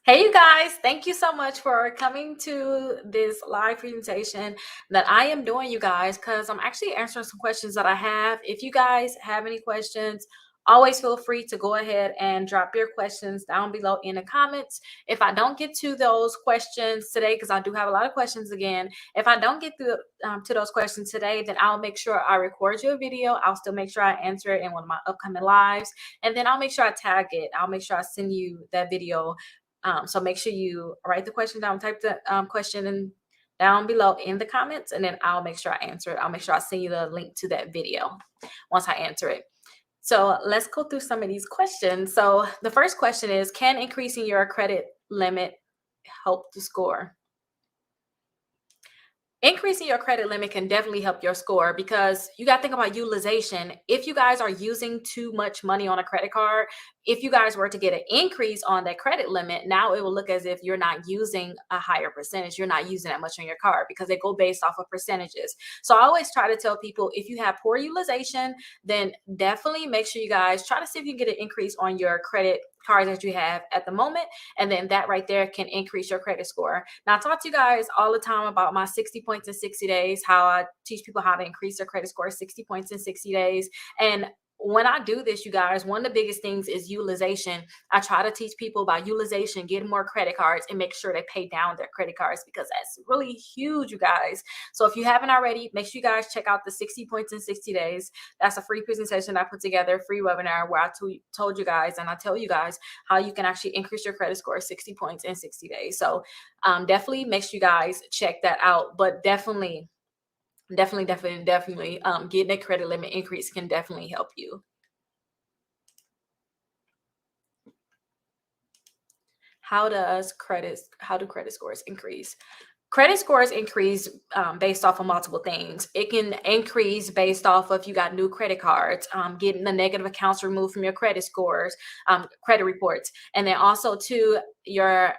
Hey, you guys, thank you so much for coming to this live presentation that I am doing, you guys, because I'm actually answering some questions that I have. If you guys have any questions, always feel free to go ahead and drop your questions down below in the comments. If I don't get to those questions today, because I do have a lot of questions again, if I don't get to those questions today, then I'll make sure I record you a video. I'll still make sure I answer it in one of my upcoming lives, and then I'll make sure I tag it. I'll make sure I send you that video, so make sure you write the question down, type the question in down below in the comments, and then I'll make sure I answer it. I'll make sure I send you the link to that video once I answer it. So let's go through some of these questions. So the first question is, can increasing your credit limit help the score? Increasing your credit limit can definitely help your score, because you got to think about utilization. If you guys are using too much money on a credit card, if you guys were to get an increase on that credit limit, now it will look as if you're not using a higher percentage. You're not using that much on your card, because they go based off of percentages. So I always try to tell people, if you have poor utilization, then definitely make sure you guys try to see if you can get an increase on your credit cards that you have at the moment, and then that right there can increase your credit score. Now, I talk to you guys all the time about my 60 points in 60 days, how I teach people how to increase their credit score 60 points in 60 days. And when I do this, you guys, one of the biggest things is utilization. I try to teach people about utilization, getting more credit cards, and make sure they pay down their credit cards, because that's really huge, you guys. So if you haven't already, make sure you guys check out the 60 points in 60 days. That's a free presentation I put together, free webinar, where I told you guys, and I tell you guys how you can actually increase your credit score 60 points in 60 days. So definitely make sure you guys check that out. But definitely getting a credit limit increase can definitely help you. How do credit scores increase? Credit scores increase based off of multiple things. It can increase based off of, you got new credit cards, getting the negative accounts removed from your credit scores, credit reports, and then also to your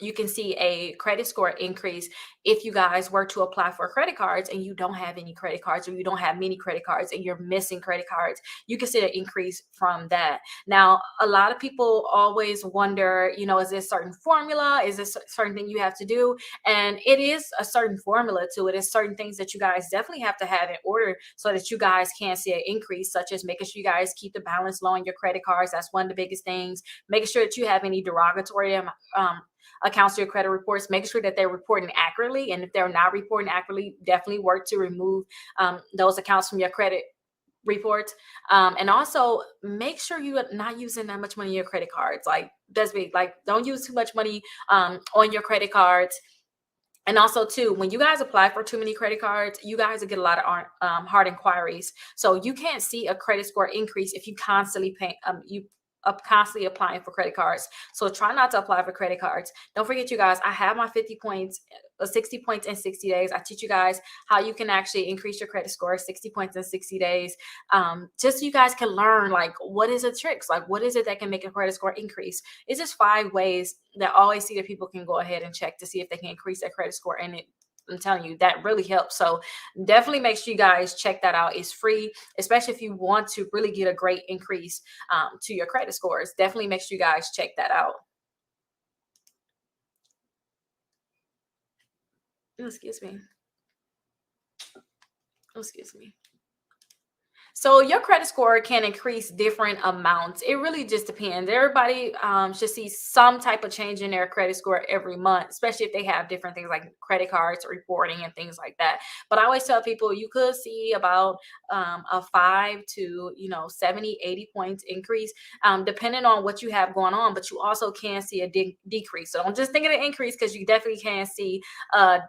you can see a credit score increase if you guys were to apply for credit cards and you don't have any credit cards, or you don't have many credit cards and you're missing credit cards. You can see an increase from that. Now, a lot of people always wonder, is this certain formula? Is this a certain thing you have to do? And it is a certain formula to it. It's certain things that you guys definitely have to have in order so that you guys can see an increase, such as making sure you guys keep the balance low on your credit cards. That's one of the biggest things. Making sure that you have any derogatory accounts to your credit reports, make sure that they're reporting accurately. And if they're not reporting accurately, definitely work to remove those accounts from your credit reports. And also make sure you're not using that much money in your credit cards. Like, that's big. Like, don't use too much money on your credit cards. And also, too, when you guys apply for too many credit cards, you guys will get a lot of hard inquiries. So you can't see a credit score increase if you constantly pay constantly applying for credit cards. So try not to apply for credit cards. Don't forget, you guys, I have my 50 points, 60 points in 60 days. I teach you guys how you can actually increase your credit score 60 points in 60 days. Just so you guys can learn, like, what is the tricks? Like, what is it that can make a credit score increase? It's just 5 ways that I always see that people can go ahead and check to see if they can increase their credit score. And I'm telling you, that really helps. So definitely make sure you guys check that out. It's free, especially if you want to really get a great increase to your credit scores. Definitely make sure you guys check that out. Excuse me. Excuse me. So your credit score can increase different amounts. It really just depends. Everybody should see some type of change in their credit score every month, especially if they have different things like credit cards, reporting, and things like that. But I always tell people, you could see about a 5 to 70, 80 points increase, depending on what you have going on. But you also can see a decrease. So don't just think of an increase, because you definitely can see a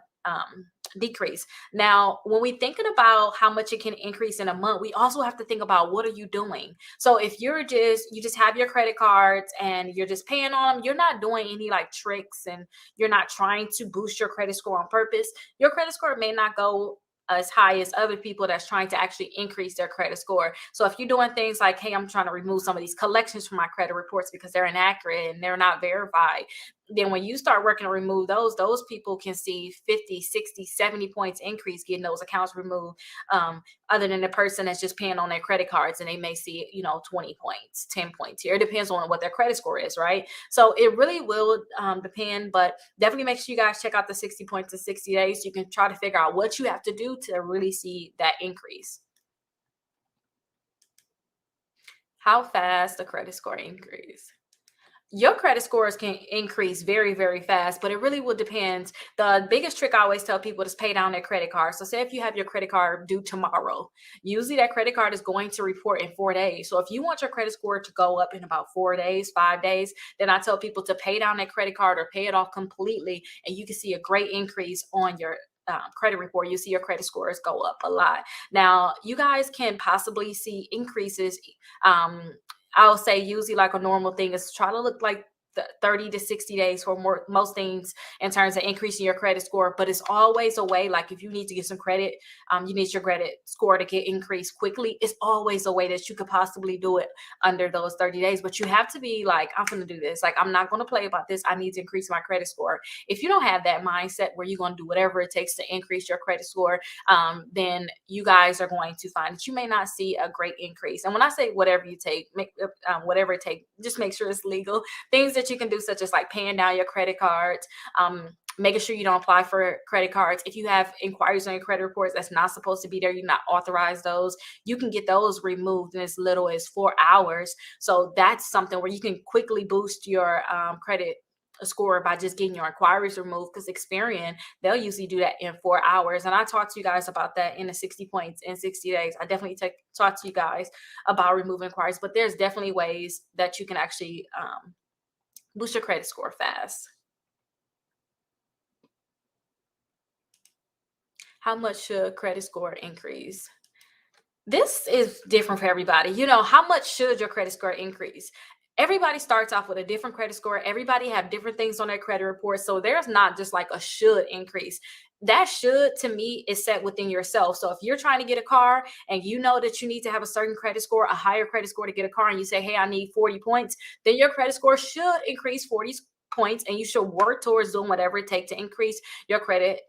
decrease. Now, when we thinking about how much it can increase in a month, we also have to think about, what are you doing? So if you just have your credit cards and you're just paying on them, you're not doing any like tricks, and you're not trying to boost your credit score on purpose, your credit score may not go as high as other people that's trying to actually increase their credit score. So if you're doing things like, hey, I'm trying to remove some of these collections from my credit reports because they're inaccurate and they're not verified, then when you start working to remove those people can see 50, 60, 70 points increase getting those accounts removed. Other than the person that's just paying on their credit cards and they may see, 20 points, 10 points here. It depends on what their credit score is, right? So it really will depend, but definitely make sure you guys check out the 60 points in 60 days. You can try to figure out what you have to do to really see that increase. How fast the credit score increase? Your credit scores can increase very, very fast, but it really will depend. The biggest trick I always tell people is pay down their credit card. So say if you have your credit card due tomorrow, usually that credit card is going to report in 4 days. So if you want your credit score to go up in about 4 days, 5 days, then I tell people to pay down their credit card or pay it off completely, and you can see a great increase on your credit report. You see your credit scores go up a lot. Now, you guys can possibly see increases. I'll say usually like a normal thing is try to look like 30 to 60 days for most things in terms of increasing your credit score. But it's always a way, like if you need to get some credit, you need your credit score to get increased quickly. It's always a way that you could possibly do it under those 30 days. But you have to be like, I'm going to do this. Like, I'm not going to play about this. I need to increase my credit score. If you don't have that mindset where you're going to do whatever it takes to increase your credit score, then you guys are going to find that you may not see a great increase. And when I say whatever you take, whatever it takes, just make sure it's legal. Things that you can do, such as like paying down your credit cards, making sure you don't apply for credit cards. If you have inquiries on your credit reports that's not supposed to be there, you're not authorized those, you can get those removed in as little as 4 hours. So that's something where you can quickly boost your credit score by just getting your inquiries removed, because Experian, they'll usually do that in 4 hours. And I talked to you guys about that in the 60 points in 60 days. I definitely talk to you guys about removing inquiries, but there's definitely ways that you can actually boost your credit score fast. How much should credit score increase? This is different for everybody. How much should your credit score increase? Everybody starts off with a different credit score. Everybody have different things on their credit report. So there's not just like a should increase. That should, to me, is set within yourself. So if you're trying to get a car and you know that you need to have a certain credit score, a higher credit score to get a car, and you say, hey, I need 40 points, then your credit score should increase 40 points, and you should work towards doing whatever it takes to increase your credit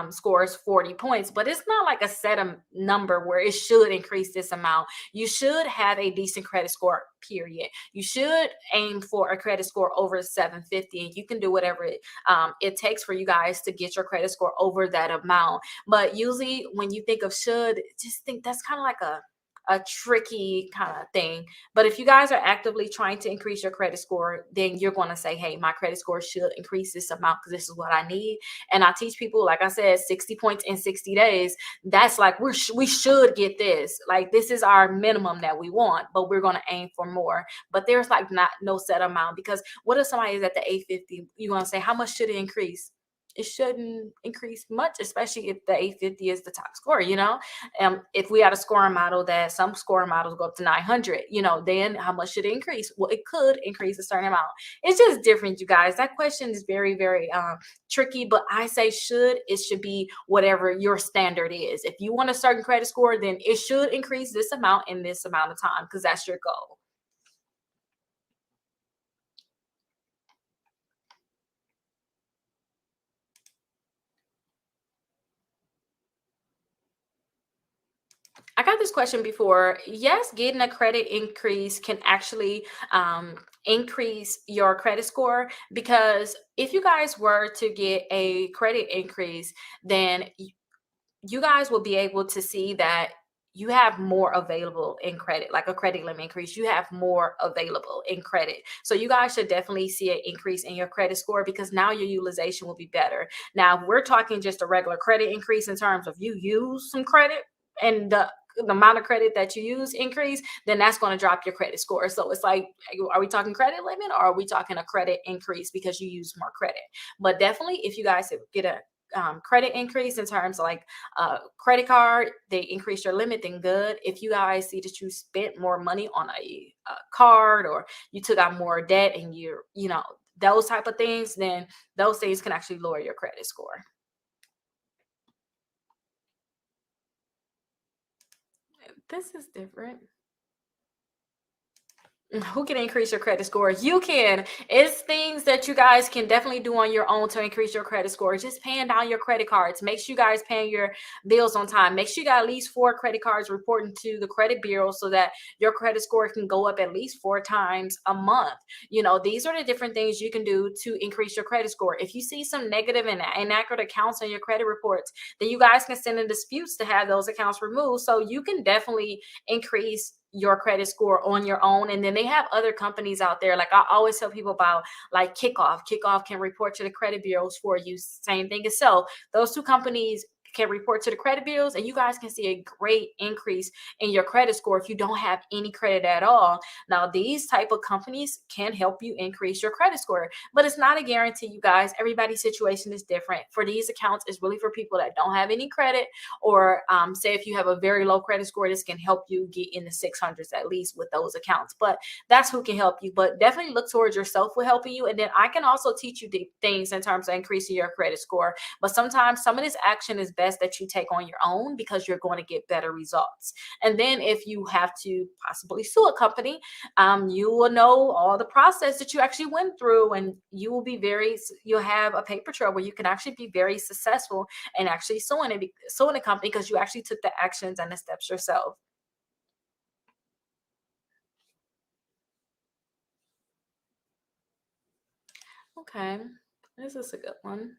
scores 40 points. But it's not like a set number where it should increase this amount. You should have a decent credit score, period. You should aim for a credit score over 750, and you can do whatever it takes for you guys to get your credit score over that amount. But usually when you think of should, just think that's kind of like a tricky kind of thing. But if you guys are actively trying to increase your credit score, then you're going to say, hey, my credit score should increase this amount because this is what I need. And I teach people, like I said, 60 points in 60 days. That's like we should get this. Like, this is our minimum that we want, but we're going to aim for more. But there's like no set amount, because what if somebody is at the 850? You're going to say, how much should it increase? It shouldn't increase much, especially if the 850 is the top score. If we had a scoring model that some scoring models go up to 900, then how much should it increase? Well, it could increase a certain amount. It's just different, you guys. That question is very, very tricky, but I say it should be whatever your standard is. If you want a certain credit score, then it should increase this amount in this amount of time, because that's your goal. I got this question before. Yes, getting a credit increase can actually increase your credit score, because if you guys were to get a credit increase, then you guys will be able to see that you have more available in credit, like a credit limit increase. You have more available in credit. So you guys should definitely see an increase in your credit score, because now your utilization will be better. Now, if we're talking just a regular credit increase in terms of you use some credit and the amount of credit that you use increase, then that's going to drop your credit score. So it's like, are we talking credit limit, or are we talking a credit increase because you use more credit? But definitely, if you guys get a credit increase in terms of like credit card, they increase your limit, then good. If you guys see that you spent more money on a card, or you took out more debt, and those type of things, then those things can actually lower your credit score. This is different. Who can increase your credit score? You can. It's things that you guys can definitely do on your own to increase your credit score. Just paying down your credit cards. Make sure you guys paying your bills on time. Make sure you got at least 4 credit cards reporting to the credit bureau so that your credit score can go up at least 4 times a month. These are the different things you can do to increase your credit score. If you see some negative and inaccurate accounts on your credit reports, then you guys can send in disputes to have those accounts removed. So you can definitely increase your credit score on your own. And then they have other companies out there. Like I always tell people about like Kickoff can report to the credit bureaus for you. Same thing as those two companies can report to the credit bureaus, and you guys can see a great increase in your credit score if you don't have any credit at all. Now these type of companies can help you increase your credit score, but it's not a guarantee, you guys. Everybody's situation is different. For these accounts, it's really for people that don't have any credit, or say if you have a very low credit score, this can help you get in the 600s at least with those accounts. But that's who can help you. But definitely look towards yourself with helping you, and then I can also teach you the things in terms of increasing your credit score. But sometimes some of this action is best that you take on your own because you're going to get better results. And then if you have to possibly sue a company, you will know all the process that you actually went through, and you'll have a paper trail where you can actually be very successful and actually suing a company because you actually took the actions and the steps yourself. Okay, this is a good one.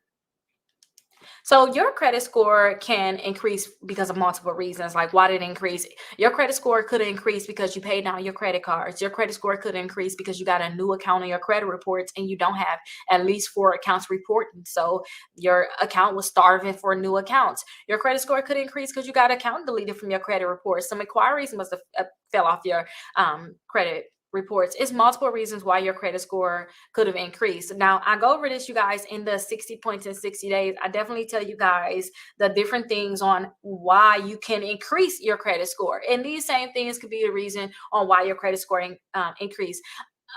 So your credit score can increase because of multiple reasons. Like, why did it increase? Your credit score could increase because you paid down your credit cards. Your credit score could increase because you got a new account on your credit reports and you don't have at least 4 accounts reporting. So your account was starving for new accounts. Your credit score could increase because you got an account deleted from your credit report. Some inquiries must have fell off your credit reports. It's multiple reasons why your credit score could have increased. Now, I go over this, you guys, in the 60 points in 60 days. I definitely tell you guys the different things on why you can increase your credit score. And these same things could be the reason on why your credit score increase.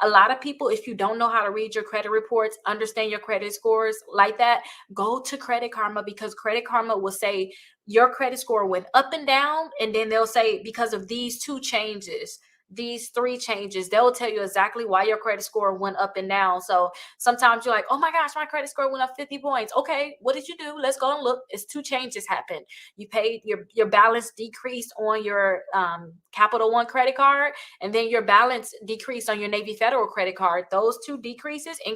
A lot of people, if you don't know how to read your credit reports, understand your credit scores like that, go to Credit Karma, because Credit Karma will say your credit score went up and down. And then they'll say, because of these 2 changes, these 3 changes, they'll tell you exactly why your credit score went up and down. So sometimes you're like, oh my gosh, my credit score went up 50 points. Okay, what did you do? Let's go and look. It's 2 changes happened. You paid your balance decreased on your Capital One credit card, and then your balance decreased on your Navy Federal credit card. Those two decreases in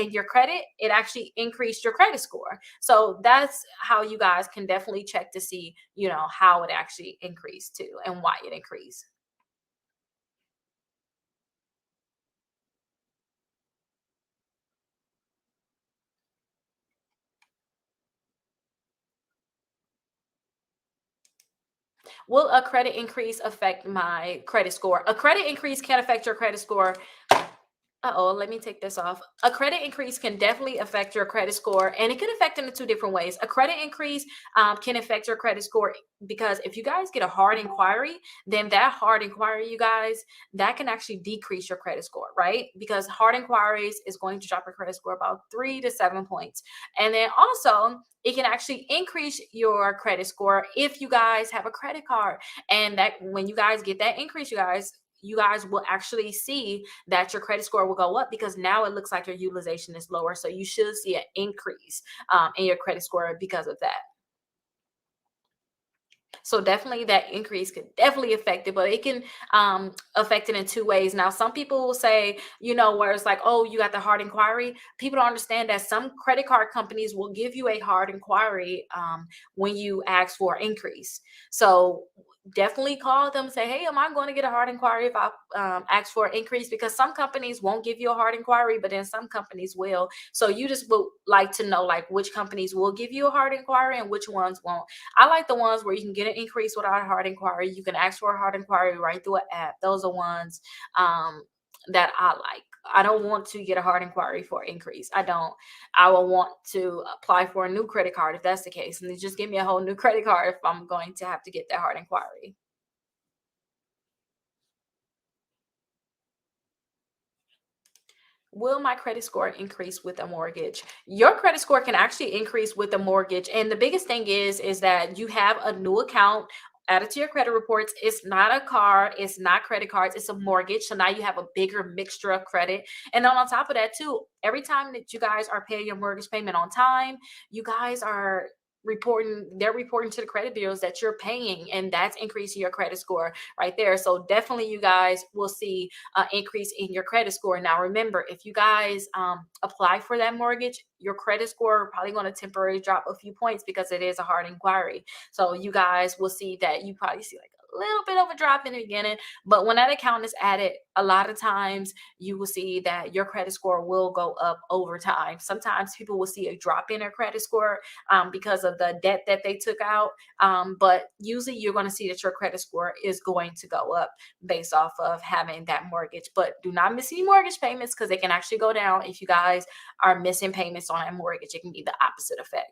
your credit, it actually increased your credit score. So that's how you guys can definitely check to see, how it actually increased too and why it increased. Will a credit increase affect my credit score? A credit increase can affect your credit score. Uh-oh, let me take this off. A credit increase can definitely affect your credit score, and it can affect it in 2 different ways. A credit increase can affect your credit score because if you guys get a hard inquiry, then that hard inquiry, you guys, that can actually decrease your credit score, right? Because hard inquiries is going to drop your credit score about 3 to 7 points. And then also, it can actually increase your credit score if you guys have a credit card. And that when you guys get that increase, you guys will actually see that your credit score will go up because now it looks like your utilization is lower. So you should see an increase in your credit score because of that. So definitely that increase could definitely affect it, but it can affect it in 2 ways. Now, some people will say, where it's like, oh, you got the hard inquiry. People don't understand that some credit card companies will give you a hard inquiry when you ask for an increase. So definitely call them, say, hey, am I going to get a hard inquiry if I ask for an increase? Because some companies won't give you a hard inquiry, but then some companies will. So you just would like to know like which companies will give you a hard inquiry and which ones won't. I like the ones where you can get an increase without a hard inquiry. You can ask for a hard inquiry right through an app. Those are ones that I like. I don't want to get a hard inquiry for increase. I don't. I will want to apply for a new credit card if that's the case. And then just give me a whole new credit card if I'm going to have to get that hard inquiry. Will my credit score increase with a mortgage? Your credit score can actually increase with a mortgage. And the biggest thing is that you have a new account added to your credit reports. It's not a car, it's not credit cards, it's a mortgage. So now you have a bigger mixture of credit. And then on top of that, too, every time that you guys are paying your mortgage payment on time, you guys are they're reporting to the credit bureaus that you're paying, and that's increasing your credit score right there. So definitely you guys will see an increase in your credit score. Now remember, if you guys apply for that mortgage, your credit score probably going to temporarily drop a few points because it is a hard inquiry. So you guys will see that you probably see like a little bit of a drop in the beginning, but when that account is added, a lot of times you will see that your credit score will go up over time. Sometimes people will see a drop in their credit score because of the debt that they took out, but usually you're going to see that your credit score is going to go up based off of having that mortgage. But do not miss any mortgage payments because they can actually go down if you guys are missing payments on a mortgage. It can be the opposite effect.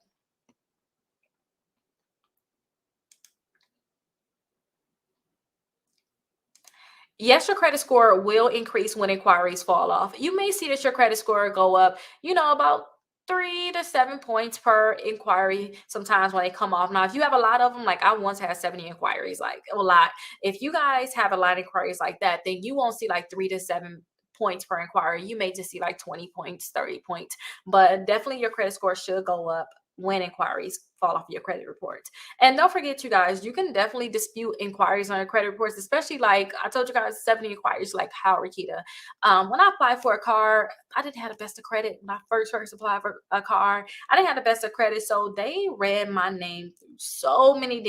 Yes, your credit score will increase when inquiries fall off. You may see that your credit score go up, about 3 to 7 points per inquiry sometimes when they come off. Now, if you have a lot of them, like I once had 70 inquiries, like a lot. If you guys have a lot of inquiries like that, then you won't see like 3 to 7 points per inquiry. You may just see like 20 points, 30 points, but definitely your credit score should go up when inquiries fall off your credit reports. And don't forget, you guys, you can definitely dispute inquiries on your credit reports, especially like I told you guys, 70 inquiries, like how Rickita. When I applied for a car, I didn't have the best of credit. When I first applied for a car, I didn't have the best of credit. So they read my name through so many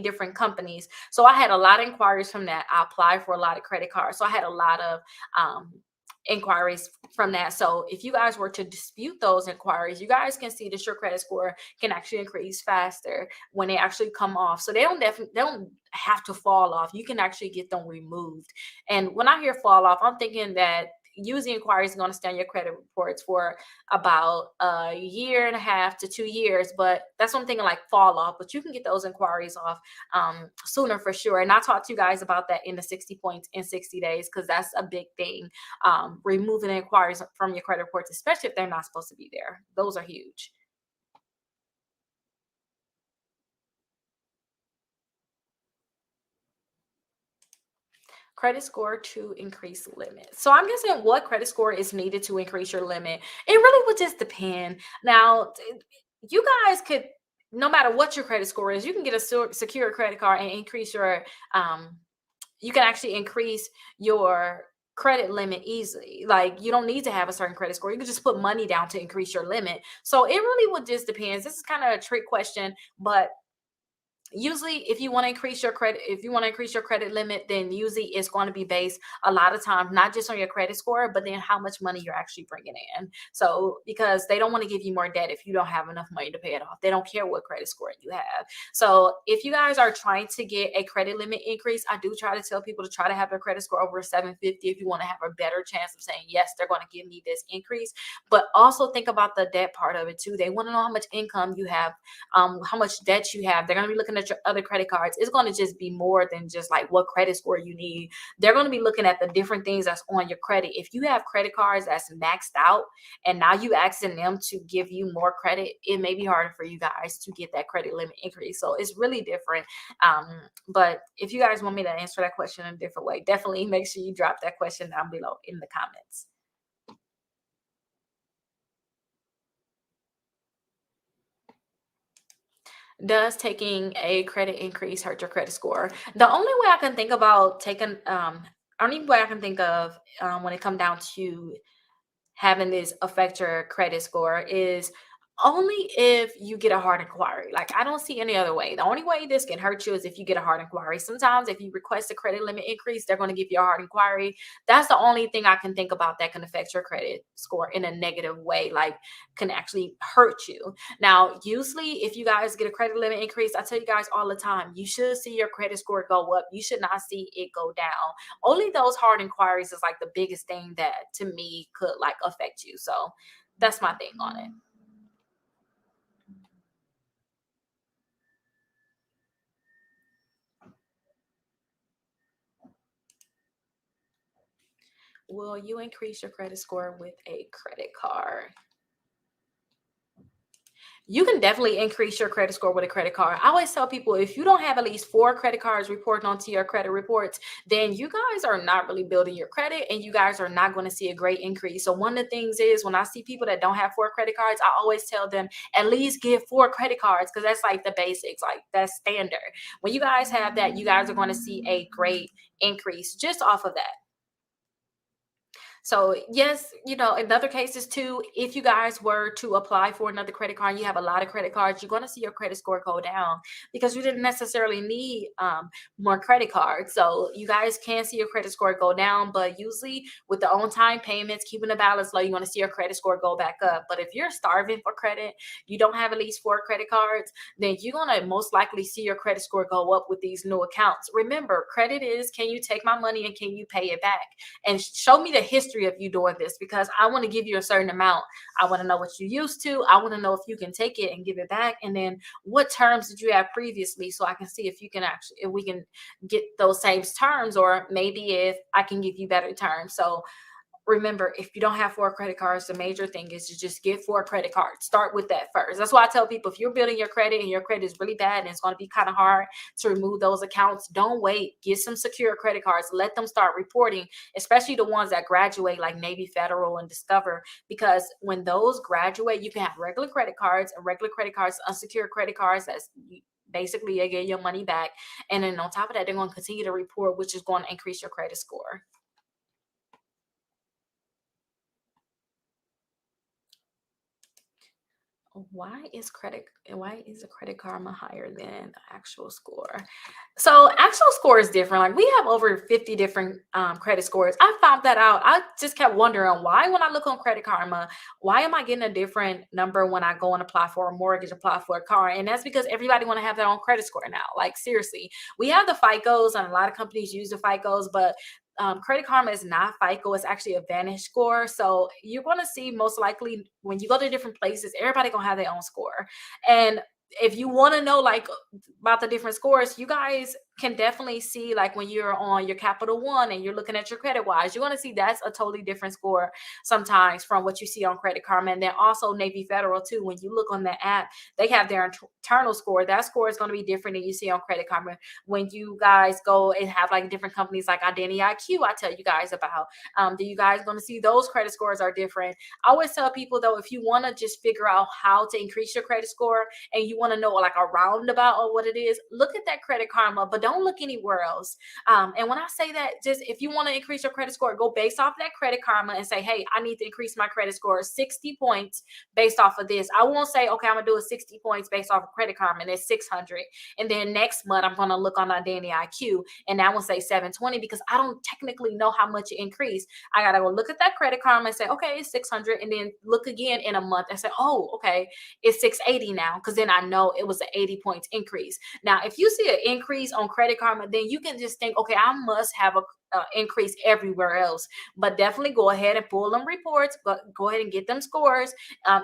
different companies. So I had a lot of inquiries from that. I applied for a lot of credit cards. So I had a lot of um inquiries from that. So if you guys were to dispute those inquiries, you guys can see that your credit score can actually increase faster when they actually come off. So they don't have to fall off. You can actually get them removed. And when I hear fall off, I'm thinking that using inquiries is going to stay on your credit reports for about a year and a half to 2 years. But that's one thing like fall off. But you can get those inquiries off sooner for sure. And I talked to you guys about that in the 60 points in 60 days because that's a big thing. Removing inquiries from your credit reports, especially if they're not supposed to be there. Those are huge. Credit score to increase limit. So I'm guessing what credit score is needed to increase your limit. It really would just depend. Now, you guys could, no matter what your credit score is, you can get a secure credit card and increase your you can actually increase your credit limit easily. Like you don't need to have a certain credit score. You can just put money down to increase your limit. So it really would just depend. This is kind of a trick question, but usually if you want to increase your credit, if you want to increase your credit limit, then usually it's going to be based a lot of times not just on your credit score, but then how much money you're actually bringing in. So because they don't want to give you more debt if you don't have enough money to pay it off. They don't care what credit score you have. So if you guys are trying to get a credit limit increase, I do try to tell people to try to have their credit score over 750 if you want to have a better chance of saying yes, they're going to give me this increase. But also think about the debt part of it too. They want to know how much income you have, how much debt you have. They're going to be looking at your other credit cards. It's going to just be more than just like what credit score you need. They're going to be looking at the different things that's on your credit. If you have credit cards that's maxed out and now you asking them to give you more credit, it may be harder for you guys to get that credit limit increase. So it's really different. But if you guys want me to answer that question in a different way, definitely make sure you drop that question down below in the comments. Does taking a credit increase hurt your credit score? The only way I can think about taking, only way I can think of when it comes down to having this affect your credit score is only if you get a hard inquiry. Like I don't see any other way. The only way this can hurt you is if you get a hard inquiry. Sometimes if you request a credit limit increase, they're going to give you a hard inquiry. That's the only thing I can think about that can affect your credit score in a negative way, like can actually hurt you. Now, usually if you guys get a credit limit increase, I tell you guys all the time, you should see your credit score go up. You should not see it go down. Only those hard inquiries is like the biggest thing that to me could like affect you. So that's my thing on it. Will you increase your credit score with a credit card? You can definitely increase your credit score with a credit card. I always tell people, if you don't have at least 4 credit cards reporting onto your credit reports, then you guys are not really building your credit and you guys are not going to see a great increase. So one of the things is, when I see people that don't have 4 credit cards, I always tell them at least get 4 credit cards, because that's like the basics, like that's standard. When you guys have that, you guys are going to see a great increase just off of that. So yes, in other cases too, if you guys were to apply for another credit card, and you have a lot of credit cards, you're going to see your credit score go down because you didn't necessarily need more credit cards. So you guys can see your credit score go down, but usually with the on-time payments, keeping the balance low, you're going to see your credit score go back up. But if you're starving for credit, you don't have at least 4 credit cards, then you're going to most likely see your credit score go up with these new accounts. Remember, credit is, can you take my money and can you pay it back? And show me the history of you doing this, because I want to give you a certain amount. I want to know what you used to. I want to know if you can take it and give it back. And then what terms did you have previously, so I can see if you can actually, if we can get those same terms, or maybe if I can give you better terms. So remember, if you don't have 4 credit cards, the major thing is to just get 4 credit cards. Start with that first. That's why I tell people, if you're building your credit and your credit is really bad and it's going to be kind of hard to remove those accounts, don't wait. Get some secure credit cards. Let them start reporting, especially the ones that graduate, like Navy Federal and Discover, because when those graduate, you can have regular credit cards and regular credit cards, unsecured credit cards. That's basically you get your money back. And then on top of that, they're going to continue to report, which is going to increase your credit score. Why is a credit karma higher than actual score? So actual score is different. Like, we have over 50 different credit scores. I found that out. I just kept wondering why, when I look on credit karma, why am I getting a different number when I go and apply for a mortgage, apply for a car? And that's because everybody want to have their own credit score now. Like, seriously, we have the FICOs and a lot of companies use the FICOs, but Credit Karma is not FICO. It's actually a Vantage score. So you're going to see, most likely, when you go to different places, everybody going to have their own score. And if you want to know, like, about the different scores, you guys can definitely see, like, when you're on your Capital One and you're looking at your credit wise, you're going to see that's a totally different score sometimes from what you see on Credit Karma. And then also Navy Federal too. When you look on the app, they have their internal score. That score is going to be different than you see on Credit Karma. When you guys go and have like different companies like Identity IQ, I tell you guys about, do you guys going to see those credit scores are different. I always tell people, though, if you want to just figure out how to increase your credit score and you want to know like a roundabout of what it is, look at that Credit Karma, but don't look anywhere else. And when I say that, just if you want to increase your credit score, go based off that Credit Karma and say, hey, I need to increase my credit score 60 points based off of this. I won't say, okay, I'm gonna do a 60 points based off of Credit Karma and it's 600. And then next month I'm gonna look on Identity IQ and that will say 720, because I don't technically know how much it increased. I gotta go look at that Credit Karma and say, okay, it's 600, and then look again in a month and say, oh, okay, it's 680 now, because then I know it was an 80 points increase. Now, if you see an increase on Credit Karma, then you can just think, okay, I must have a increase everywhere else. But definitely go ahead and pull them reports, but go ahead and get them scores,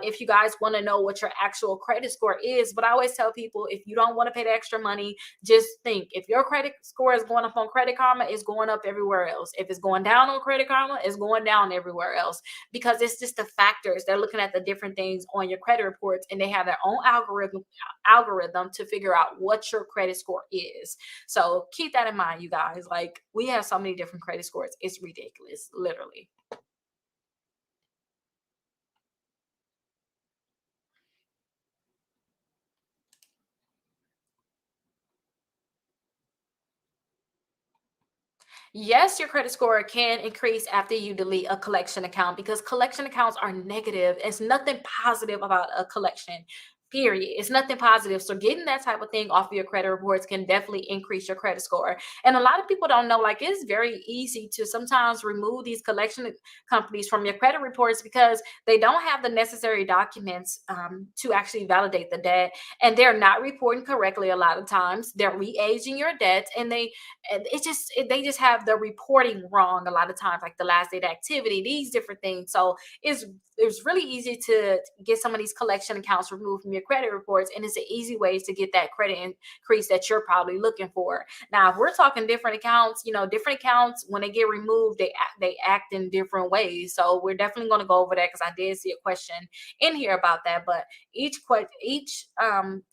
if you guys want to know what your actual credit score is. But I always tell people, if you don't want to pay the extra money, just think, if your credit score is going up on Credit Karma, it's going up everywhere else. If it's going down on Credit Karma, it's going down everywhere else, because it's just the factors. They're looking at the different things on your credit reports, and they have their own algorithm to figure out what your credit score is. So keep that in mind, you guys. Like, we have so many different credit scores. It's ridiculous, literally. Yes, your credit score can increase after you delete a collection account, because collection accounts are negative. It's nothing positive about a collection. Period. It's nothing positive. So getting that type of thing off of your credit reports can definitely increase your credit score. And a lot of people don't know, like, it's very easy to sometimes remove these collection companies from your credit reports because they don't have the necessary documents to actually validate the debt, and they're not reporting correctly. A lot of times they're re-aging your debts, and they just have the reporting wrong a lot of times, like the last date activity, these different things. So it's really easy to get some of these collection accounts removed from your credit reports, and it's an easy way to get that credit increase that you're probably looking for. Now, if we're talking different accounts, different accounts, when they get removed, they act in different ways. So we're definitely going to go over that, because I did see a question in here about that. But each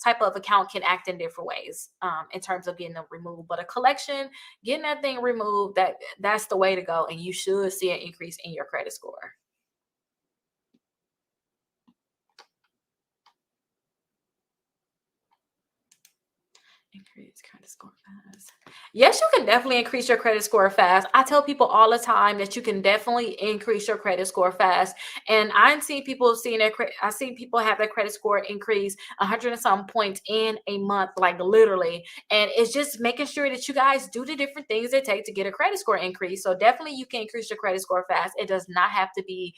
type of account can act in different ways in terms of getting them removed. But a collection, getting that thing removed, that's the way to go, and you should see an increase in your credit score. Increase credit score fast. Yes, you can definitely increase your credit score fast. I tell people all the time that you can definitely increase your credit score fast. And I've seen people I've seen people have their credit score increase 100 and some points in a month, like literally. And it's just making sure that you guys do the different things it takes to get a credit score increase. So definitely you can increase your credit score fast. It does not have to be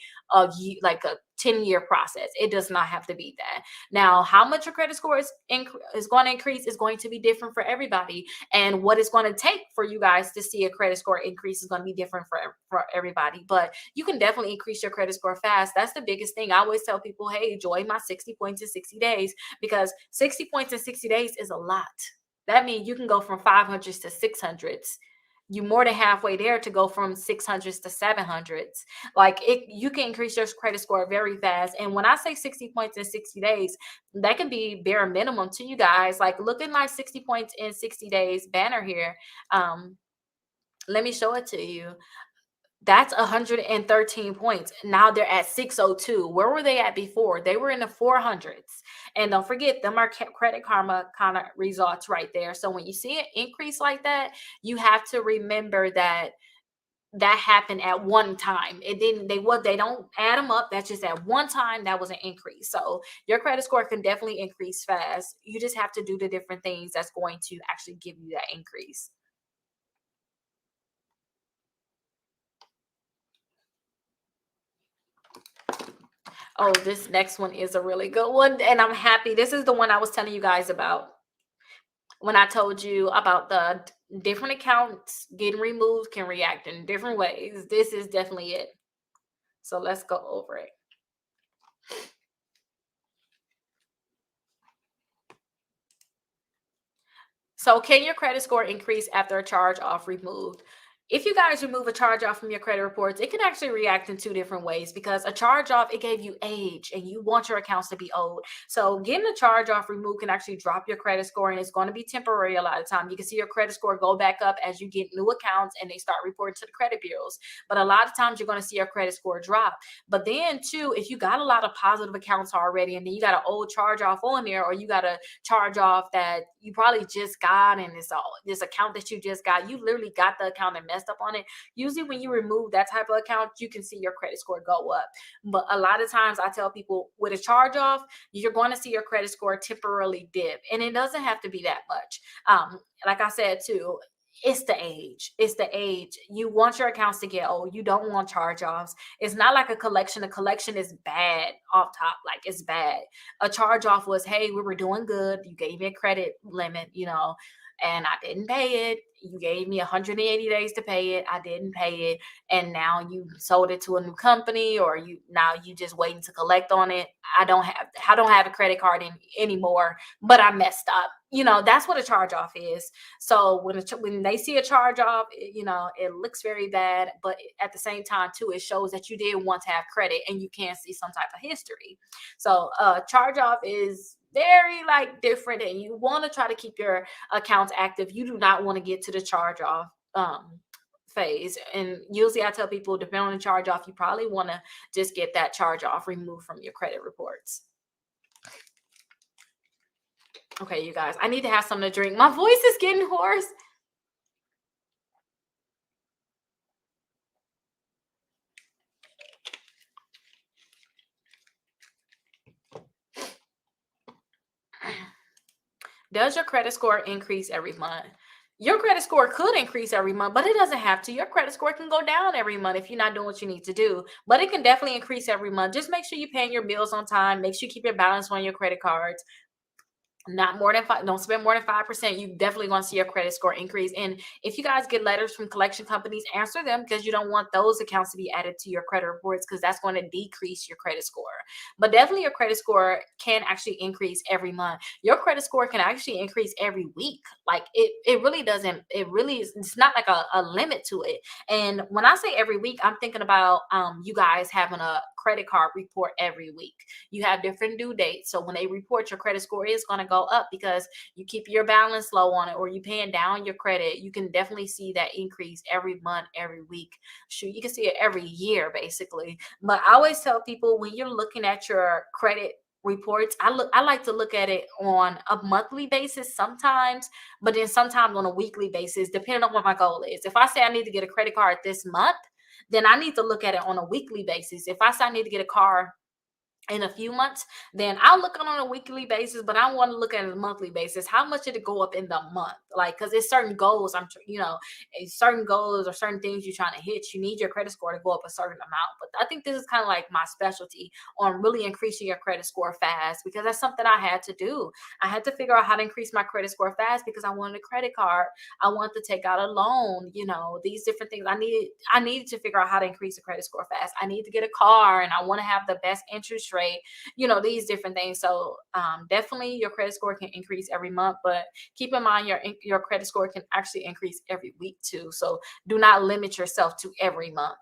like a 10-year process. It does not have to be that. Now, how much your credit score is going to increase is going to be different for everybody. And what it's going to take for you guys to see a credit score increase is going to be different for everybody. But you can definitely increase your credit score fast. That's the biggest thing. I always tell people, hey, enjoy my 60 points in 60 days, because 60 points in 60 days is a lot. That means you can go from 500s to 600s. You more than halfway there to go from 600s to 700s. Like you can increase your credit score very fast. And when I say 60 points in 60 days, that can be bare minimum to you guys. Like look at my 60 points in 60 days banner here. Let me show it to you. That's 113 points. Now they're at 602. Where were they at before? They were in the 400s. And don't forget, them are Credit Karma kind of results right there. So when you see an increase like that, you have to remember that happened at one time. It didn't, they don't add them up. That's just at one time that was an increase. So your credit score can definitely increase fast. You just have to do the different things that's going to actually give you that increase. Oh, this next one is a really good one. And I'm happy. This is the one I was telling you guys about when I told you about the different accounts getting removed can react in different ways. This is definitely it. So let's go over it. So can your credit score increase after a charge off removed? If you guys remove a charge off from your credit reports, it can actually react in two different ways, because a charge off, it gave you age and you want your accounts to be old. So getting a charge off removed can actually drop your credit score, and it's going to be temporary a lot of time. You can see your credit score go back up as you get new accounts and they start reporting to the credit bureaus. But a lot of times you're going to see your credit score drop. But then too, if you got a lot of positive accounts already and then you got an old charge off on there, or you got a charge off that you probably just got, and it's all this account that you just got, you literally got the account and messed up on it. Usually when you remove that type of account, you can see your credit score go up. But a lot of times I tell people, with a charge off, you're going to see your credit score temporarily dip, and it doesn't have to be that much. Like I said too, it's the age. It's the age. You want your accounts to get old. You don't want charge offs. It's not like a collection. A collection is bad off top. Like it's bad. A charge off was, hey, we were doing good. You gave me a credit limit, and I didn't pay it. You gave me 180 days to pay it. I didn't pay it. And now you sold it to a new company, or you just waiting to collect on it. I don't have a credit card anymore, but I messed up. That's what a charge off is. So when they see a charge off, it looks very bad, but at the same time too, it shows that you did want to have credit and you can see some type of history. So charge off is very different, and you want to try to keep your accounts active. You do not want to get to the charge off phase. And usually I tell people, depending on the charge off, you probably want to just get that charge off removed from your credit reports. Okay, you guys, I need to have something to drink. My voice is getting hoarse. Does your credit score increase every month? Your credit score could increase every month, but it doesn't have to. Your credit score can go down every month if you're not doing what you need to do, but it can definitely increase every month. Just make sure you're paying your bills on time. Make sure you keep your balance on your credit cards. Not more than five. Don't spend more than 5%. You definitely want to see your credit score increase. And if you guys get letters from collection companies, answer them, because you don't want those accounts to be added to your credit reports, because that's going to decrease your credit score. But definitely your credit score can actually increase every month. Your credit score can actually increase every week. Like it really doesn't. It really is. It's not like a limit to it. And when I say every week, I'm thinking about you guys having a credit card report every week. You have different due dates. So when they report, your credit score is going to go up because you keep your balance low on it, or you paying down your credit. You can definitely see that increase every month, every week. Shoot, you can see it every year basically. But I always tell people, when you're looking at your credit reports, I like to look at it on a monthly basis sometimes, but then sometimes on a weekly basis, depending on what my goal is. If I say I need to get a credit card this month, then I need to look at it on a weekly basis. If I say I need to get a car in a few months, then I'll look on a weekly basis, but I want to look at it on a monthly basis. How much did it go up in the month? Like, because it's certain goals. Certain goals or certain things you're trying to hit. You need your credit score to go up a certain amount. But I think this is kind of like my specialty on really increasing your credit score fast, because that's something I had to do. I had to figure out how to increase my credit score fast because I wanted a credit card. I wanted to take out a loan. These different things. I needed to figure out how to increase the credit score fast. I need to get a car, and I want to have the best interest rate, these different things. So definitely your credit score can increase every month, but keep in mind your credit score can actually increase every week too. So do not limit yourself to every month.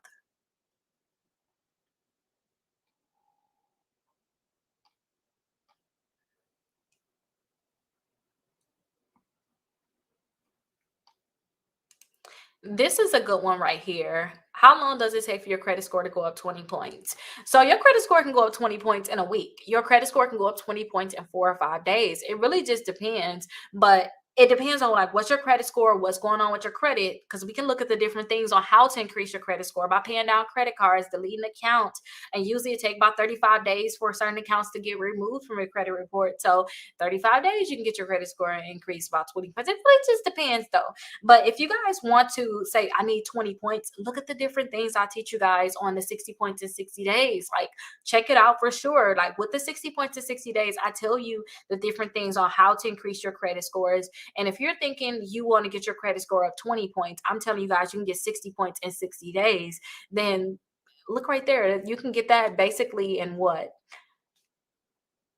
This is a good one right here. How long does it take for your credit score to go up 20 points? So your credit score can go up 20 points in a week. Your credit score can go up 20 points in 4 or 5 days. It really just depends. But it depends on like what's your credit score, what's going on with your credit, because we can look at the different things on how to increase your credit score by paying down credit cards, deleting accounts, and usually it take about 35 days for certain accounts to get removed from your credit report. So 35 days you can get your credit score increased about 20 points. It really just depends though. But if you guys want to say, I need 20 points, look at the different things I teach you guys on the 60 points in 60 days. Like, check it out for sure. Like, with the 60 points in 60 days, I tell you the different things on how to increase your credit scores. And if you're thinking you want to get your credit score up 20 points, I'm telling you guys, you can get 60 points in 60 days. Then look right there. You can get that basically in what?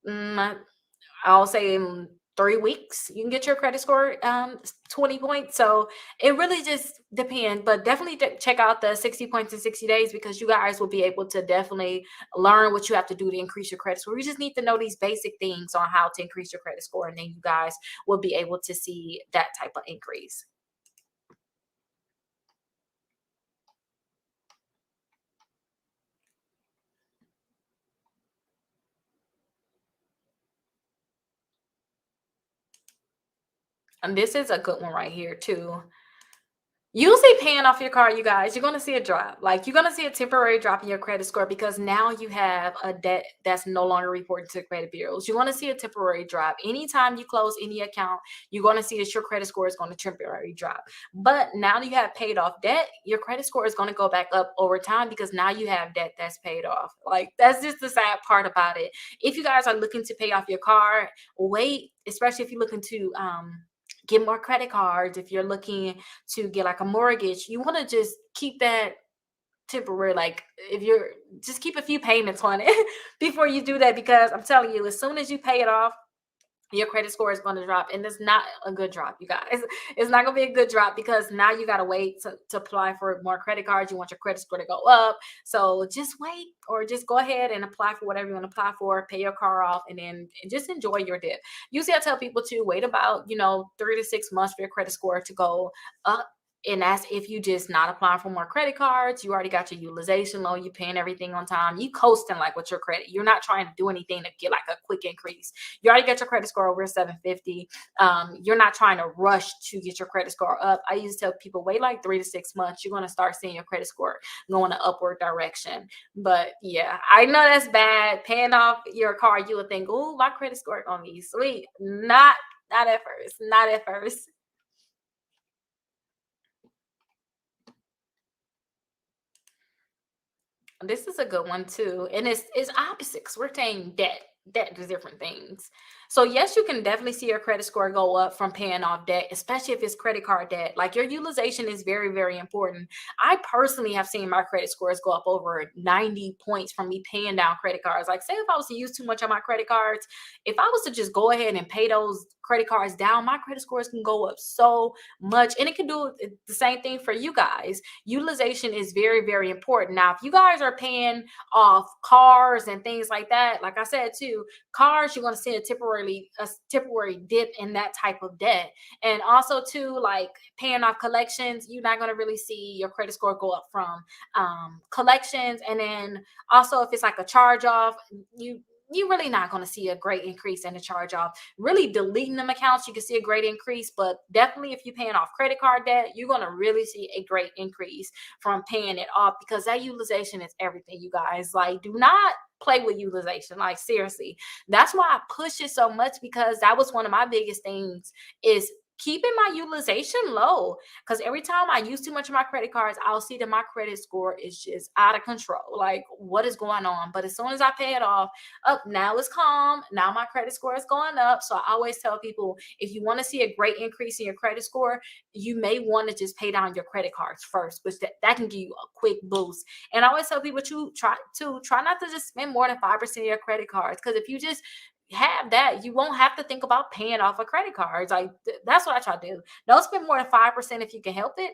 Mm, I'll say in 3 weeks, you can get your credit score 20 points. So it really just depends, but definitely check out the 60 points in 60 days, because you guys will be able to definitely learn what you have to do to increase your credit score. You just need to know these basic things on how to increase your credit score, and then you guys will be able to see that type of increase. And this is a good one right here, too. Usually paying off your car, you guys, you're going to see a drop. Like, you're going to see a temporary drop in your credit score, because now you have a debt that's no longer reported to credit bureaus. You're going to see a temporary drop. Anytime you close any account, you're going to see that your credit score is going to temporarily drop. But now you have paid off debt, your credit score is going to go back up over time, because now you have debt that's paid off. Like, that's just the sad part about it. If you guys are looking to pay off your car, wait, especially if you're looking to get more credit cards, if you're looking to get like a mortgage, you want to just keep that temporary. Like, if you're just keep a few payments on it before you do that, because I'm telling you, as soon as you pay it off, your credit score is going to drop, and it's not a good drop, you guys. It's not going to be a good drop, because now you got to wait to apply for more credit cards. You want your credit score to go up, so just wait, or just go ahead and apply for whatever you want to apply for, pay your car off, and then just enjoy your dip. Usually I tell people to wait about 3 to 6 months for your credit score to go up. And that's if you just not applying for more credit cards. You already got your utilization low. You paying everything on time. You coasting like with your credit. You're not trying to do anything to get like a quick increase. You already got your credit score over 750. You're not trying to rush to get your credit score up. I used to tell people, wait like 3 to 6 months. You're going to start seeing your credit score go in an upward direction. But yeah, I know that's bad. Paying off your car, you would think, oh, my credit score going to be sweet. Not at first. Not at first. This is a good one too, and it's opposite, because we're saying debt. Debt is different things. So yes, you can definitely see your credit score go up from paying off debt, especially if it's credit card debt. Like your utilization is very, very important. I personally have seen my credit scores go up over 90 points from me paying down credit cards. Like say if I was to use too much on my credit cards, if I was to just go ahead and pay those credit cards down, my credit scores can go up so much. And it can do the same thing for you guys. Utilization is very, very important. Now, if you guys are paying off cars and things like that, like I said too, cars, you're going to see a temporary dip in that type of debt. And also too, like paying off collections, you're not going to really see your credit score go up from collections. And then also if it's like a charge off, you're really not going to see a great increase in the charge off. Really deleting them accounts, you can see a great increase, but definitely if you're paying off credit card debt, you're going to really see a great increase from paying it off, because that utilization is everything, you guys. Like, do not play with utilization. Like seriously, that's why I push it so much, because that was one of my biggest things, is keeping my utilization low. Because every time I use too much of my credit cards, I'll see that my credit score is just out of control. Like, what is going on? But as soon as I pay it off, up now it's calm. Now my credit score is going up. So I always tell people, if you want to see a great increase in your credit score, you may want to just pay down your credit cards first, which that can give you a quick boost. And I always tell people to try not to just spend more than 5% of your credit cards. Because if you just have that, you won't have to think about paying off a credit card. Like that's what I try to do. Don't spend more than 5% if you can help it,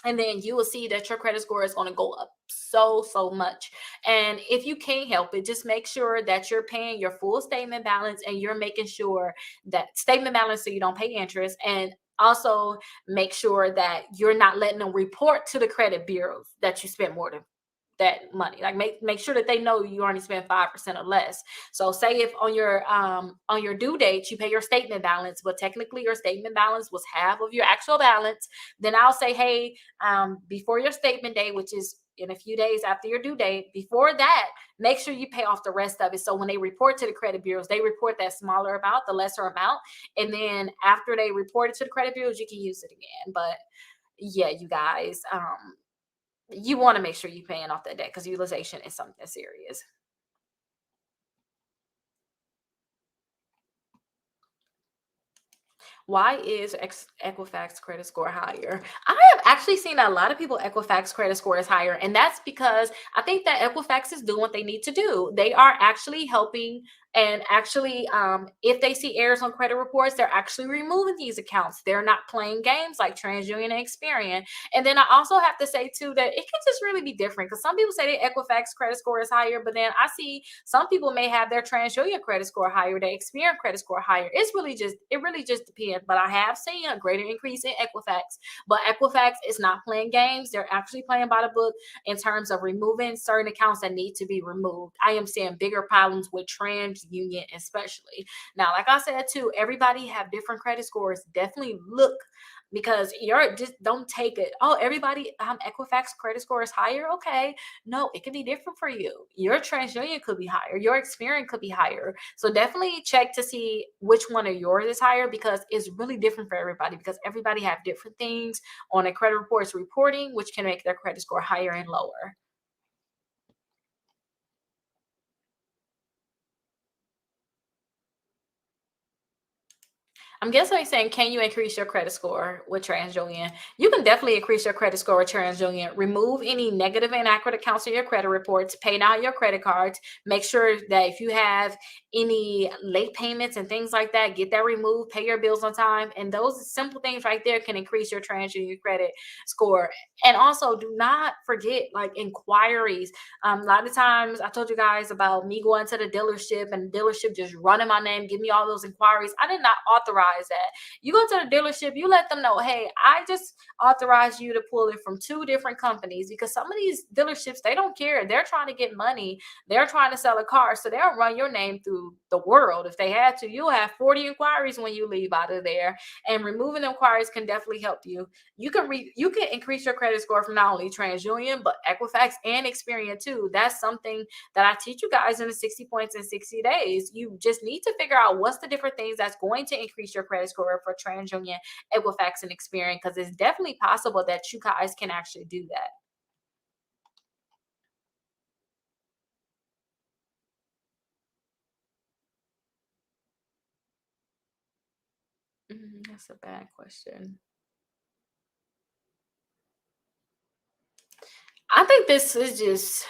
and then you will see that your credit score is going to go up so much. And if you can't help it, just make sure that you're paying your full statement balance, and you're making sure that statement balance, so you don't pay interest. And also make sure that you're not letting them report to the credit bureaus that you spent more than that money. Like make sure that they know you only spend 5% or less. So say if on your due date you pay your statement balance, but technically your statement balance was half of your actual balance, then I'll say, hey, before your statement date, which is in a few days after your due date, before that, make sure you pay off the rest of it. So when they report to the credit bureaus, they report that smaller amount, the lesser amount, and then after they report it to the credit bureaus, you can use it again. But yeah, you guys, you want to make sure you're paying off that debt, because utilization is something serious. Why is Equifax credit score higher? I have actually seen a lot of people Equifax credit score is higher, and that's because I think that Equifax is doing what they need to do. They are actually helping, and actually, if they see errors on credit reports, they're actually removing these accounts. They're not playing games like TransUnion and Experian. And then I also have to say too that it can just really be different, because some people say that Equifax credit score is higher, but then I see some people may have their TransUnion credit score higher, their Experian credit score higher. It really just depends. But I have seen a greater increase in Equifax. But Equifax is not playing games. They're actually playing by the book in terms of removing certain accounts that need to be removed. I am seeing bigger problems with TransUnion, especially. Now, like I said too, everybody have different credit scores. Definitely look, because you're just don't take it. Oh, everybody, Equifax credit score is higher. Okay, no, it could be different for you. Your TransUnion could be higher. Your Experience could be higher. So definitely check to see which one of yours is higher, because it's really different for everybody. Because everybody have different things on a credit reports reporting, which can make their credit score higher and lower. I'm guessing they're saying, can you increase your credit score with TransUnion? You can definitely increase your credit score with TransUnion. Remove any negative and inaccurate accounts in your credit reports. Pay down your credit cards. Make sure that if you have any late payments and things like that, get that removed. Pay your bills on time. And those simple things right there can increase your TransUnion credit score. And also, do not forget like inquiries. A lot of times, I told you guys about me going to the dealership, and the dealership just running my name, give me all those inquiries. I did not authorize that. You go to the dealership, you let them know, hey, I just authorized you to pull it from two different companies, because some of these dealerships, they don't care. They're trying to get money. They're trying to sell a car. So they'll run your name through the world. If they had to, you'll have 40 inquiries when you leave out of there. And removing inquiries can definitely help you. You can increase your credit score from not only TransUnion, but Equifax and Experian too. That's something that I teach you guys in the 60 points in 60 days. You just need to figure out what's the different things that's going to increase your credit score for TransUnion, Equifax, and Experian, because it's definitely possible that you guys can actually do that. That's a bad question. I think this is just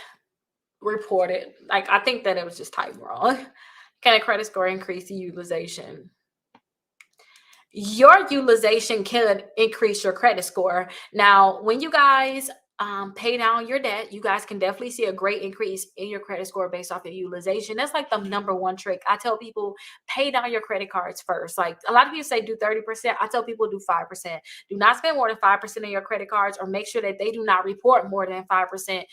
reported. Like, I think that it was just typed wrong. Can a credit score increase the utilization? Your utilization can increase your credit score. Now, when you guys pay down your debt, you guys can definitely see a great increase in your credit score based off of utilization. That's like the number one trick. I tell people pay down your credit cards first. Like a lot of people say do 30%. I tell people do 5%. Do not spend more than 5% of your credit cards, or make sure that they do not report more than 5%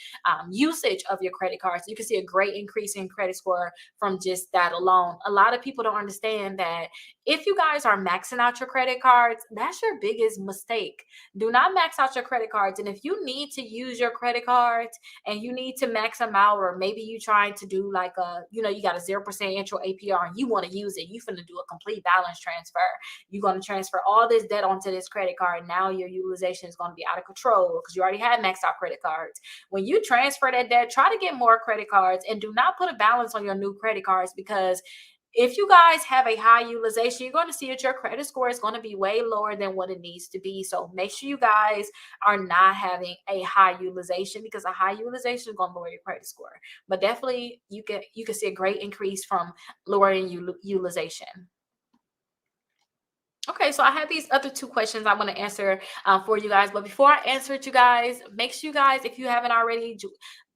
usage of your credit cards. You can see a great increase in credit score from just that alone. A lot of people don't understand that if you guys are maxing out your credit cards, that's your biggest mistake. Do not max out your credit cards. And if you need to use your credit cards and you need to max them out, or maybe you trying to do like you got a 0% intro APR and you want to use it, you finna do a complete balance transfer. You're going to transfer all this debt onto this credit card. Now your utilization is going to be out of control because you already had maxed out credit cards. When you transfer that debt, try to get more credit cards and do not put a balance on your new credit cards, because if you guys have a high utilization, you're going to see that your credit score is going to be way lower than what it needs to be. So make sure you guys are not having a high utilization, because a high utilization is going to lower your credit score. But definitely you can see a great increase from lowering utilization. Okay, so I have these other two questions I want to answer for you guys. But before I answer it, you guys, make sure you guys, if you haven't already,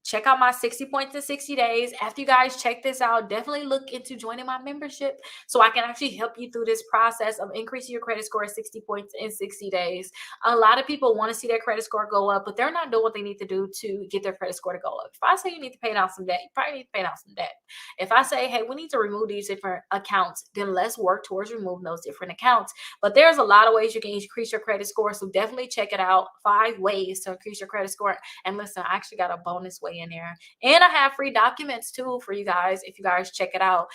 check out my 60 points in 60 days. After you guys check this out, definitely look into joining my membership so I can actually help you through this process of increasing your credit score 60 points in 60 days. A lot of people want to see their credit score go up, but they're not doing what they need to do to get their credit score to go up. If I say you need to pay down some debt, you probably need to pay down some debt. If I say, hey, we need to remove these different accounts, then let's work towards removing those different accounts. But there's a lot of ways you can increase your credit score. So definitely check it out. 5 ways to increase your credit score. And listen, I actually got a bonus way in there. And I have free documents too for you guys if you guys check it out.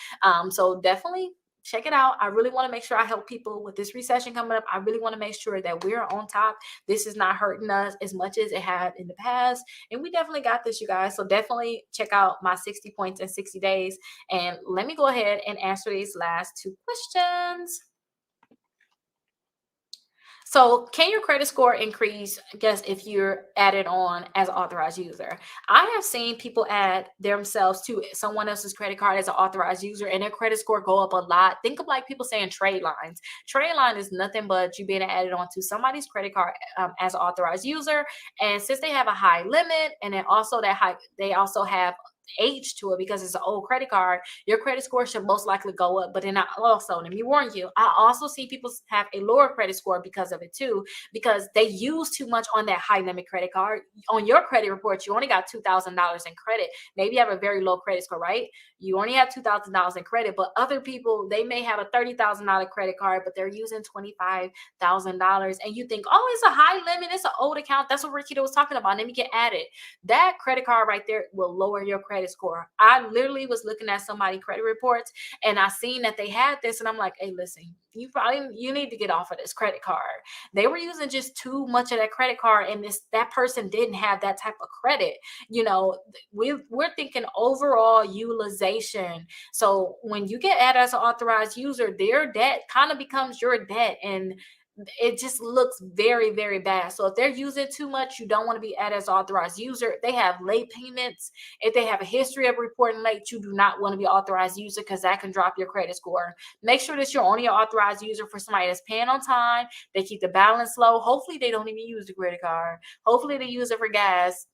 So definitely check it out. I really want to make sure I help people with this recession coming up. I really want to make sure that we're on top. This is not hurting us as much as it had in the past. And we definitely got this, you guys. So definitely check out my 60 points in 60 days. And let me go ahead and answer these last 2 questions. So, can your credit score increase, I guess, if you're added on as an authorized user? I have seen people add themselves to someone else's credit card as an authorized user, and their credit score go up a lot. Think of like people saying trade lines. Trade line is nothing but you being added on to somebody's credit card as an authorized user, and since they have a high limit, and then also they also have age to it because it's an old credit card, your credit score should most likely go up. But then I also, let me warn you, I also see people have a lower credit score because of it too, because they use too much on that high limit credit card. On your credit report, you only got $2,000 in credit. Maybe you have a very low credit score, right? You only have $2,000 in credit, but other people, they may have a $30,000 credit card, but they're using $25,000. And you think, oh, it's a high limit, it's an old account. That's what Rickita was talking about. And then we get added. That credit card right there will lower your credit score. I literally was looking at somebody's credit reports and I seen that they had this, and I'm like, hey, listen, you need to get off of this credit card. They were using just too much of that credit card, and that person didn't have that type of credit. We're thinking overall utilization. So when you get added as an authorized user, their debt kind of becomes your debt, and it just looks very, very bad. So if they're using too much, you don't want to be added as authorized user. They have late payments. If they have a history of reporting late, you do not want to be authorized user, because that can drop your credit score. Make sure that you're only an authorized user for somebody that's paying on time. They keep the balance low. Hopefully they don't even use the credit card. Hopefully they use it for gas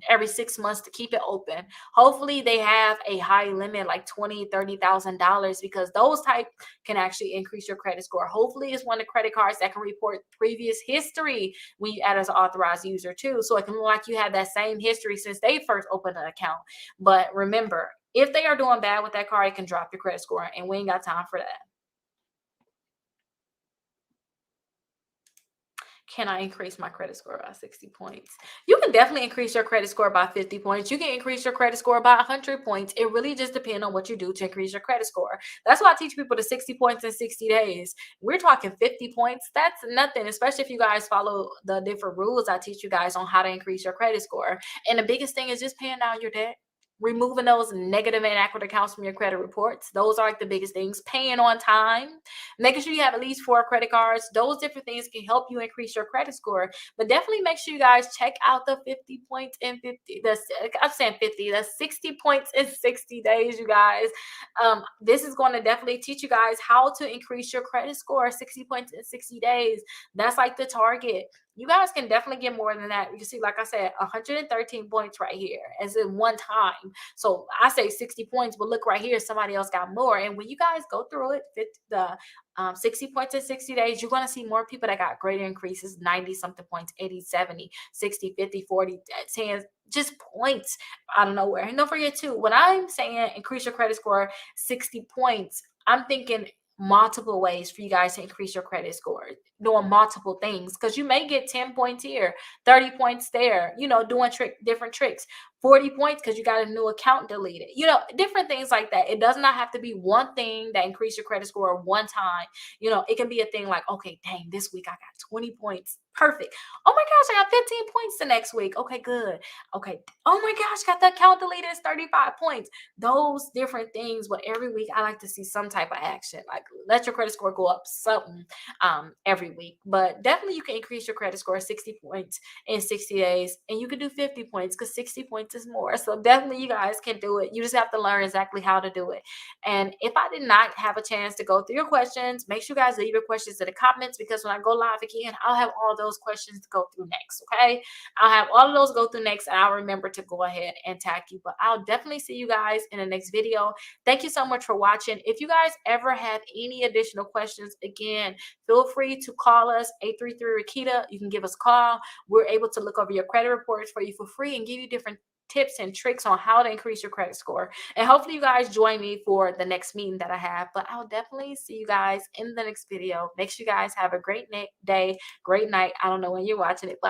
every 6 months to keep it open. Hopefully they have a high limit like $20,000, $30,000, because those type can actually increase your credit score. Hopefully it's one of the credit cards that can report previous history when you add as an authorized user too, so it can look like you have that same history since they first opened an account. But remember, if they are doing bad with that card, it can drop your credit score, and we ain't got time for that. Can I increase my credit score by 60 points? You can definitely increase your credit score by 50 points. You can increase your credit score by 100 points. It really just depends on what you do to increase your credit score. That's why I teach people the 60 points in 60 days. We're talking 50 points. That's nothing, especially if you guys follow the different rules I teach you guys on how to increase your credit score. And the biggest thing is just paying down your debt. removing those negative and inaccurate accounts from your credit reports. Those are like the biggest things. Paying on time, making sure you have at least 4 credit cards. Those different things can help you increase your credit score. But definitely make sure you guys check out the 50 points in 50. I'm saying 50. That's 60 points in 60 days, you guys. This is going to definitely teach you guys how to increase your credit score. 60 points in 60 days. That's like the target. You guys can definitely get more than that. You see, like I said, 113 points right here as in one time. So I say 60 points, but look right here, somebody else got more. And when you guys go through it, the 60 points in 60 days, you're going to see more people that got greater increases, 90 something points, 80, 70, 60, 50, 40, 10, just points out of nowhere. And don't forget too, when I'm saying increase your credit score 60 points, I'm thinking multiple ways for you guys to increase your credit score, doing multiple things, because you may get 10 points here, 30 points there, doing different tricks, 40 points because you got a new account deleted, different things like that. It does not have to be one thing that increase your credit score one time. It can be a thing like, okay, dang, this week I got 20 points. Perfect. Oh my gosh, I got 15 points the next week. Okay, good. Okay. Oh my gosh, got the account deleted. It's 35 points. Those different things, but every week I like to see some type of action. Like let your credit score go up something every week. But definitely you can increase your credit score 60 points in 60 days, and you can do 50 points because 60 points is more. So definitely you guys can do it. You just have to learn exactly how to do it. And if I did not have a chance to go through your questions, make sure you guys leave your questions in the comments, because when I go live again, I'll have all those questions to go through next. Okay, I'll have all of those go through next, and I'll remember to go ahead and tag you. But I'll definitely see you guys in the next video. Thank you so much for watching. If you guys ever have any additional questions, again, feel free to call us 833 Rickita. You can give us a call. We're able to look over your credit reports for you for free and give you different tips and tricks on how to increase your credit score. And hopefully you guys join me for the next meeting that I have. But I'll definitely see you guys in the next video. Make sure you guys have a great day, great night. I don't know when you're watching it, but